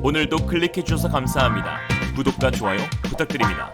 오늘도 클릭해주셔서 감사합니다. 구독과 좋아요 부탁드립니다.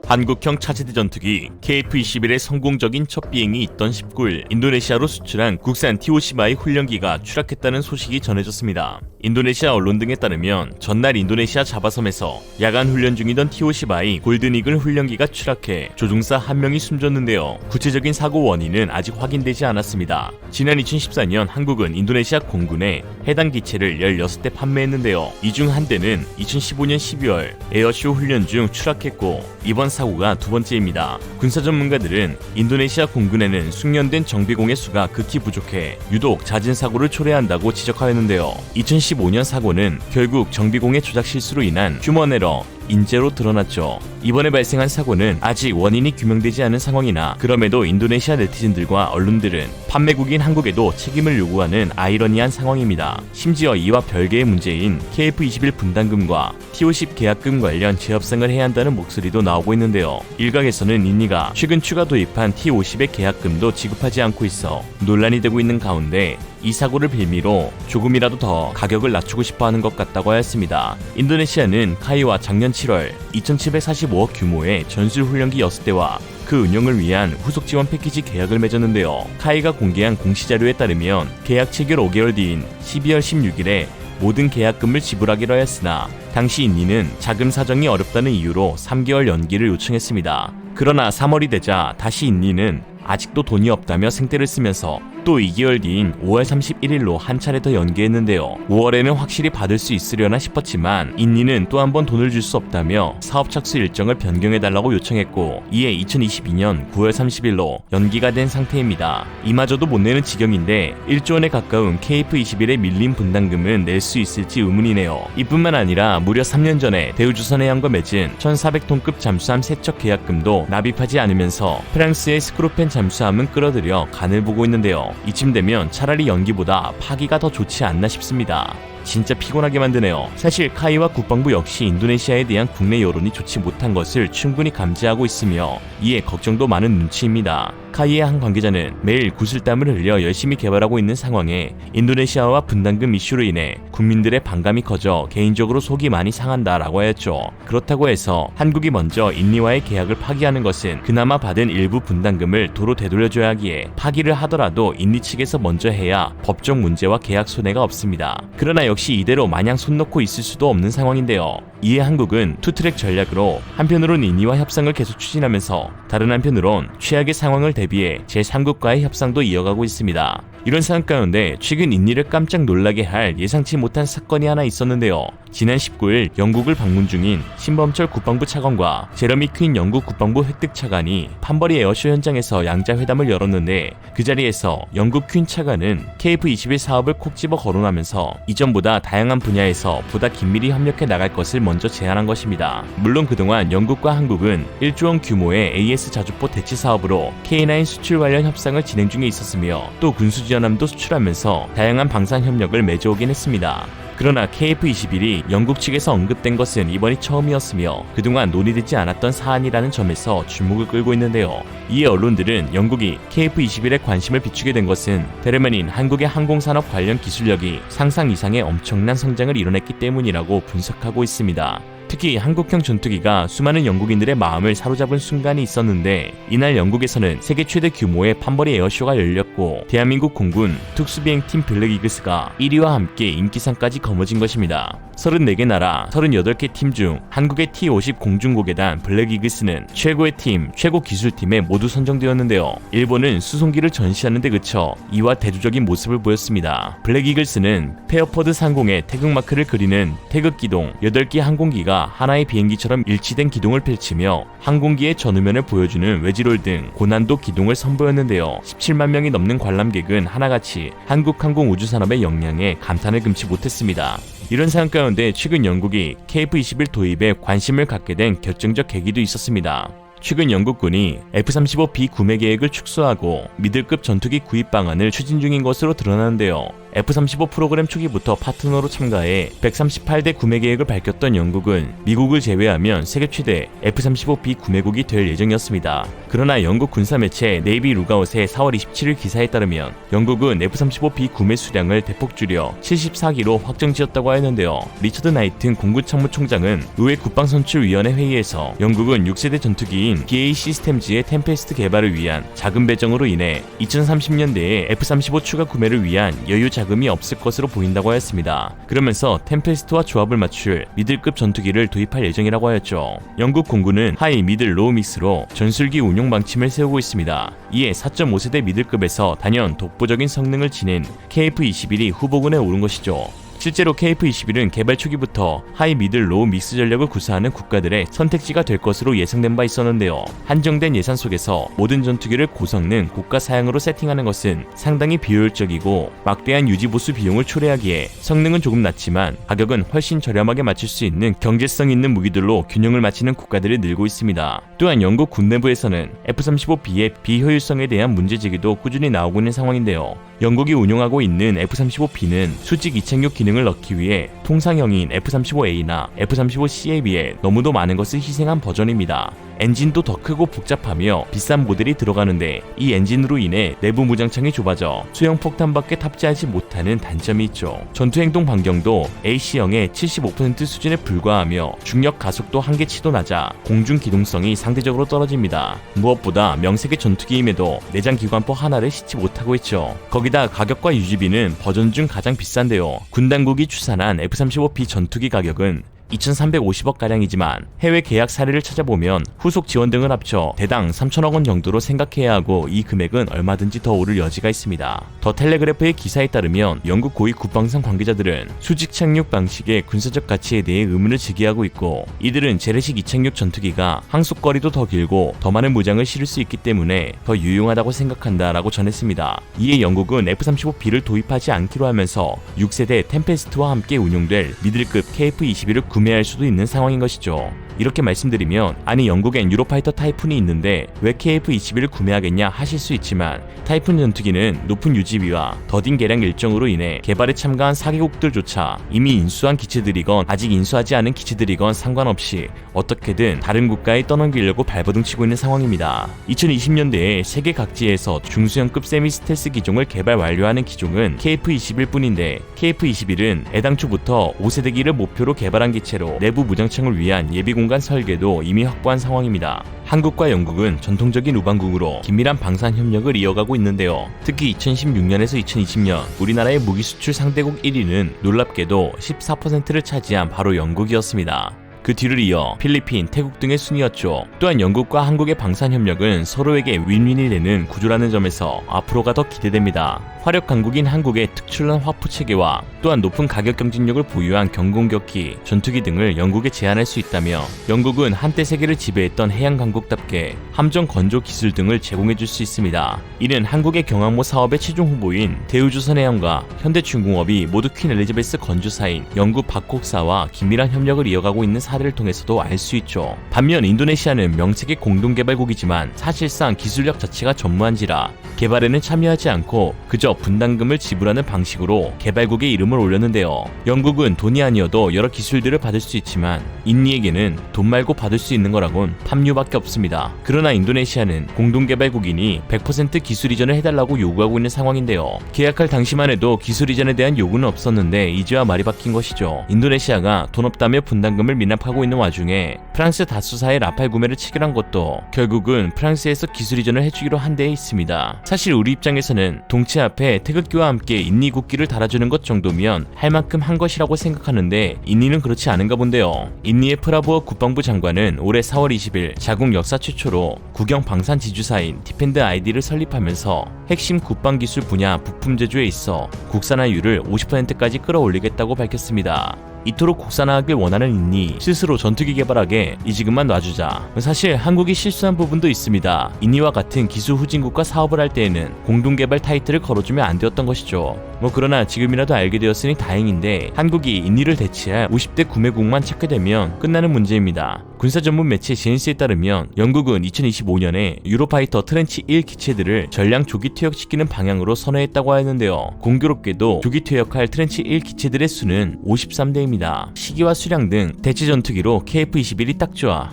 한국형 차세대 전투기 KF-21의 성공적인 첫 비행이 있던 19일 인도네시아로 수출한 국산 T-50I 훈련기가 추락했다는 소식이 전해졌습니다. 인도네시아 언론 등에 따르면 전날 인도네시아 자바섬에서 야간 훈련 중이던 T-50I 골든이글 훈련기가 추락해 조종사 1명이 숨졌는데요. 구체적인 사고 원인은 아직 확인되지 않았습니다. 지난 2014년 한국은 인도네시아 공군에 해당 기체를 16대 판매했는데요. 이 중 한 대는 2015년 12월 에어쇼 훈련 중 추락했고 이번 사고가 두 번째입니다. 군사 전문가들은 인도네시아 공군에는 숙련된 정비공의 수가 극히 부족해 유독 잦은 사고를 초래한다고 지적하였는데요. 2015년 사고는 결국 정비공의 조작 실수로 인한 휴먼 에러, 인재로 드러났죠. 이번에 발생한 사고는 아직 원인이 규명되지 않은 상황이나 그럼에도 인도네시아 네티즌들과 언론들은 판매국인 한국에도 책임을 요구하는 아이러니한 상황입니다. 심지어 이와 별개의 문제인 KF-21 분담금과 T-50 계약금 관련 재협상을 해야 한다는 목소리도 나오고 있는데요. 일각에서는 인니가 최근 추가 도입한 T-50의 계약금도 지급하지 않고 있어 논란이 되고 있는 가운데 이 사고를 빌미로 조금이라도 더 가격을 낮추고 싶어하는 것 같다고 하였습니다. 인도네시아는 카이와 작년 7월 2,745억 규모의 전술훈련기 6대와 그 운영을 위한 후속 지원 패키지 계약을 맺었는데요. 카이가 공개한 공시자료에 따르면 계약 체결 5개월 뒤인 12월 16일에 모든 계약금을 지불하기로 하였으나 당시 인니는 자금 사정이 어렵다는 이유로 3개월 연기를 요청했습니다. 그러나 3월이 되자 다시 인니는 아직도 돈이 없다며 생떼를 쓰면서 또 2개월 뒤인 5월 31일로 한 차례 더 연기했는데요. 5월에는 확실히 받을 수 있으려나 싶었지만 인니는 또 한 번 돈을 줄 수 없다며 사업 착수 일정을 변경해달라고 요청했고 이에 2022년 9월 30일로 연기가 된 상태입니다. 이마저도 못 내는 지경인데 1조 원에 가까운 KF-21의 밀린 분담금은 낼 수 있을지 의문이네요. 이뿐만 아니라 무려 3년 전에 대우조선해양과 맺은 1,400톤급 잠수함 세척 계약금도 납입하지 않으면서 프랑스의 스크로펜 잠수함은 끌어들여 간을 보고 있는데요. 이쯤 되면 차라리 연기보다 파기가 더 좋지 않나 싶습니다. 진짜 피곤하게 만드네요. 사실 카이와 국방부 역시 인도네시아에 대한 국내 여론이 좋지 못한 것을 충분히 감지하고 있으며 이에 걱정도 많은 눈치입니다. 카이의 한 관계자는 매일 구슬땀을 흘려 열심히 개발하고 있는 상황에 인도네시아와 분담금 이슈로 인해 국민들의 반감이 커져 개인적으로 속이 많이 상한다라고 하였죠. 그렇다고 해서 한국이 먼저 인니와의 계약을 파기하는 것은 그나마 받은 일부 분담금을 도로 되돌려줘야 하기에 파기를 하더라도 인니 측에서 먼저 해야 법적 문제와 계약 손해가 없습니다. 그러나 역시 이대로 마냥 손 놓고 있을 수도 없는 상황인데요. 이에 한국은 투트랙 전략으로 한편으론 인니와 협상을 계속 추진하면서 다른 한편으론 최악의 상황을 대비해 제3국과의 협상도 이어가고 있습니다. 이런 상황 가운데 최근 인니를 깜짝 놀라게 할 예상치 못한 사건이 하나 있었는데요. 지난 19일 영국을 방문 중인 신범철 국방부 차관과 제러미 퀸 영국 국방부 획득 차관이 판버리 에어쇼 현장에서 양자회담을 열었는데 그 자리에서 영국 퀸 차관은 KF-21 사업을 콕 집어 거론하면서 이전보다 다양한 분야에서 보다 긴밀히 협력해 나갈 것을 먼저 제안한 것입니다. 물론 그동안 영국과 한국은 1조 원 규모의 AS 자주포 대치 사업으로 K9 수출 관련 협상을 진행 중에 있었으며 또 군수지원함도 수출하면서 다양한 방산 협력을 맺어오긴 했습니다. 그러나 KF-21이 영국 측에서 언급된 것은 이번이 처음이었으며 그동안 논의되지 않았던 사안이라는 점에서 주목을 끌고 있는데요. 이에 언론들은 영국이 KF-21에 관심을 비추게 된 것은 다름 아닌 한국의 항공산업 관련 기술력이 상상 이상의 엄청난 성장을 이뤄냈기 때문이라고 분석하고 있습니다. 특히 한국형 전투기가 수많은 영국인들의 마음을 사로잡은 순간이 있었는데 이날 영국에서는 세계 최대 규모의 판버리 에어쇼가 열렸고 대한민국 공군 특수비행팀 블랙 이글스가 1위와 함께 인기상까지 거머쥔 것입니다. 34개 나라 38개 팀 중 한국의 T-50 공중고계단 블랙 이글스는 최고의 팀, 최고 기술팀에 모두 선정되었는데요. 일본은 수송기를 전시하는 데 그쳐 이와 대조적인 모습을 보였습니다. 블랙 이글스는 페어포드 상공에 태극마크를 그리는 태극기동 8개 항공기가 하나의 비행기처럼 일치된 기동을 펼치며 항공기의 전후면을 보여주는 외지롤 등 고난도 기동을 선보였는데요. 17만 명이 넘는 관람객은 하나같이 한국 항공우주산업의 역량에 감탄을 금치 못했습니다. 이런 상황 가운데 최근 영국이 KF-21 도입에 관심을 갖게 된 결정적 계기도 있었습니다. 최근 영국군이 F-35B 구매 계획을 축소하고 미들급 전투기 구입 방안을 추진 중인 것으로 드러나는데요. F-35 프로그램 초기부터 파트너로 참가해 138대 구매 계획을 밝혔던 영국은 미국을 제외하면 세계 최대 F-35B 구매국이 될 예정이었습니다. 그러나 영국 군사 매체 네이비 루가웃의 4월 27일 기사에 따르면 영국은 F-35B 구매 수량을 대폭 줄여 74기로 확정지었다고 하였는데요. 리처드 나이튼 공군 참모총장은 의회 국방선출위원회 회의에서 영국은 6세대 전투기인 BAE 시스템즈의 템페스트 개발을 위한 자금 배정으로 인해 2030년대에 F-35 추가 구매를 위한 여유 자금이 없을 것으로 보인다고 하였습니다. 그러면서 템페스트와 조합을 맞출 미들급 전투기를 도입할 예정이라고 하였죠. 영국 공군은 하이, 미들, 로우 믹스로 전술기 운용 방침을 세우고 있습니다. 이에 4.5세대 미들급에서 단연 독보적인 성능을 지닌 KF-21이 후보군에 오른 것이죠. 실제로 KF-21은 개발 초기부터 하이, 미들, 로우 믹스 전력을 구사하는 국가들의 선택지가 될 것으로 예상된 바 있었는데요. 한정된 예산 속에서 모든 전투기를 고성능 고가 사양으로 세팅하는 것은 상당히 비효율적이고 막대한 유지보수 비용을 초래하기에 성능은 조금 낮지만 가격은 훨씬 저렴하게 맞출 수 있는 경제성 있는 무기들로 균형을 맞추는 국가들이 늘고 있습니다. 또한 영국 군 내부에서는 F-35B의 비효율성에 대한 문제제기도 꾸준히 나오고 있는 상황인데요. 영국이 운용하고 있는 F-35B는 수직 이착륙 기능을 넣기 위해 통상형인 F-35A나 F-35C에 비해 너무도 많은 것을 희생한 버전입니다. 엔진도 더 크고 복잡하며 비싼 모델이 들어가는데 이 엔진으로 인해 내부 무장창이 좁아져 소형 폭탄밖에 탑재하지 못하는 단점이 있죠. 전투행동 반경도 AC형의 75% 수준에 불과하며 중력 가속도 한계치도 낮아 공중 기동성이 상대적으로 떨어집니다. 무엇보다 명색의 전투기임에도 내장 기관포 하나를 싣지 못하고 있죠. 거기다 가격과 유지비는 버전 중 가장 비싼데요. 군 당국이 추산한 F-35B 전투기 가격은 2,350억가량이지만 해외 계약 사례를 찾아보면 후속 지원 등을 합쳐 대당 3천억 원 정도로 생각해야 하고 이 금액은 얼마든지 더 오를 여지가 있습니다. 더 텔레그래프의 기사에 따르면 영국 고위 국방상 관계자들은 수직 착륙 방식의 군사적 가치에 대해 의문을 제기하고 있고 이들은 재래식 이착륙 전투기가 항속거리도 더 길고 더 많은 무장을 실을 수 있기 때문에 더 유용하다고 생각한다라고 전했습니다. 이에 영국은 F-35B를 도입하지 않기로 하면서 6세대 템페스트와 함께 운용될 미들급 KF-21을 구매할 수도 있는 상황인 것이죠. 이렇게 말씀드리면 아니 영국엔 유로파이터 타이푼이 있는데 왜 KF-21을 구매하겠냐 하실 수 있지만 타이푼 전투기는 높은 유지비와 더딘 개량 일정으로 인해 개발에 참가한 4개국들조차 이미 인수한 기체들이건 아직 인수하지 않은 기체들이건 상관없이 어떻게든 다른 국가에 떠넘기려고 발버둥치고 있는 상황입니다. 2020년대에 세계 각지에서 중수형급 세미스텔스 기종을 개발 완료하는 기종은 KF-21 뿐인데 KF-21은 애당초부터 5세대기를 목표로 개발한 기체로 내부 무장창을 위한 예비 공간 설계도 이미 확보한 상황입니다. 한국과 영국은 전통적인 우방국으로 긴밀한 방산 협력을 이어가고 있는데요. 특히 2016년에서 2020년 우리나라의 무기 수출 상대국 1위는 놀랍게도 14%를 차지한 바로 영국이었습니다. 그 뒤를 이어 필리핀, 태국 등의 순위였죠. 또한 영국과 한국의 방산 협력은 서로에게 윈윈이 되는 구조라는 점에서 앞으로가 더 기대됩니다. 화력 강국인 한국의 특출난 화포 체계와 또한 높은 가격 경쟁력을 보유한 경공격기, 전투기 등을 영국에 제한할 수 있다며 영국은 한때 세계를 지배했던 해양 강국답게 함정 건조 기술 등을 제공해 줄 수 있습니다. 이는 한국의 경항모 사업의 최종 후보인 대우조선해양과 현대중공업이 모두 퀸 엘리자베스 건조사인 영국 박콕사와 긴밀한 협력을 이어가고 있는 사례를 통해서도 알 수 있죠. 반면 인도네시아는 명색의 공동개발국이지만 사실상 기술력 자체가 전무한지라 개발에는 참여하지 않고 그저 분담금을 지불하는 방식으로 개발국의 이름을 올렸는데요. 영국은 돈이 아니어도 여러 기술들을 받을 수 있지만 인니에게는 돈 말고 받을 수 있는 거라곤 팜유밖에 없습니다. 그러나 인도네시아는 공동개발국이니 100% 기술 이전을 해달라고 요구하고 있는 상황인데요. 계약할 당시만 해도 기술 이전에 대한 요구는 없었는데 이제와 말이 바뀐 것이죠. 인도네시아가 돈 없다며 분담금을 미납하고 있는 와중에 프랑스 다수사의 라팔 구매를 체결한 것도 결국은 프랑스에서 기술 이전을 해주기로 한 데에 있습니다. 사실 우리 입장에서는 동체 앞에 태극기와 함께 인니 국기를 달아주는 것 정도면 할 만큼 한 것이라고 생각하는데 인니는 그렇지 않은가 본데요. 인니의 프라부어 국방부 장관은 올해 4월 20일 자국 역사 최초로 국영 방산 지주사인 디펜드 아이디를 설립하면서 핵심 국방기술 분야 부품 제조에 있어 국산화율을 50%까지 끌어올리겠다고 밝혔습니다. 이토록 국산화하길 원하는 인니 스스로 전투기 개발하게 이 지금만 놔주자. 사실 한국이 실수한 부분도 있습니다. 인니와 같은 기술 후진국과 사업을 할 때에는 공동개발 타이틀을 걸어주면 안 되었던 것이죠. 그러나 지금이라도 알게 되었으니 다행인데 한국이 인니를 대체할 50대 구매국만 찾게 되면 끝나는 문제입니다. 군사 전문 매체 제인스에 따르면 영국은 2025년에 유로파이터 트렌치 1 기체들을 전량 조기 퇴역시키는 방향으로 선회했다고 하였는데요. 공교롭게도 조기 퇴역할 트렌치 1 기체들의 수는 53대입니다. 시기와 수량 등 대체 전투기로 KF-21이 딱 좋아.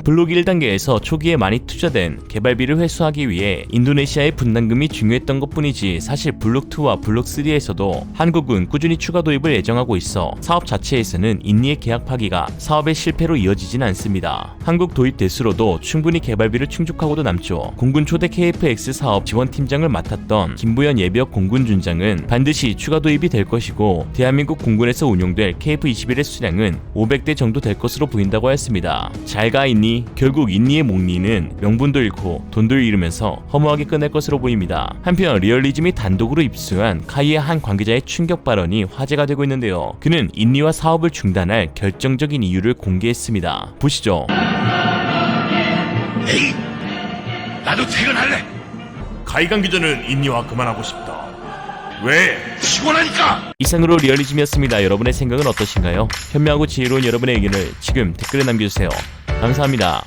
블록 1단계에서 초기에 많이 투자된 개발비를 회수하기 위해 인도네시아의 분담금이 중요했던 것뿐이지 사실 블록 2와 블록 3에서도 한국은 꾸준히 추가 도입을 예정하고 있어 사업 자체에서는 인니의 계약 파기가 사업의 실패로 이어지진 않습니다. 한국 도입 대수로도 충분히 개발비를 충족하고도 남죠. 공군 초대 KF-X 사업 지원팀장을 맡았던 김부연 예비역 공군준장은 반드시 추가 도입이 될 것이고 대한민국 공군에서 운용될 KF-21의 수량은 500대 정도 될 것으로 보인다고 하였습니다. 잘가 인니, 결국 인니의 목리는 명분도 잃고 돈도 잃으면서 허무하게 끝날 것으로 보입니다. 한편 리얼리즘이 단독으로 입수한 카이의 한 관계자의 충격 발언이 화제가 되고 있는데요. 그는 인니와 사업을 중단할 결정적인 이유를 공개했습니다. 보시죠. 에이, 나도 퇴근할래. 가이강 기자는 인니와 그만하고 싶다. 왜? 피곤하니까. 이상으로 리얼리즘이었습니다. 여러분의 생각은 어떠신가요? 현명하고 지혜로운 여러분의 의견을 지금 댓글에 남겨주세요. 감사합니다.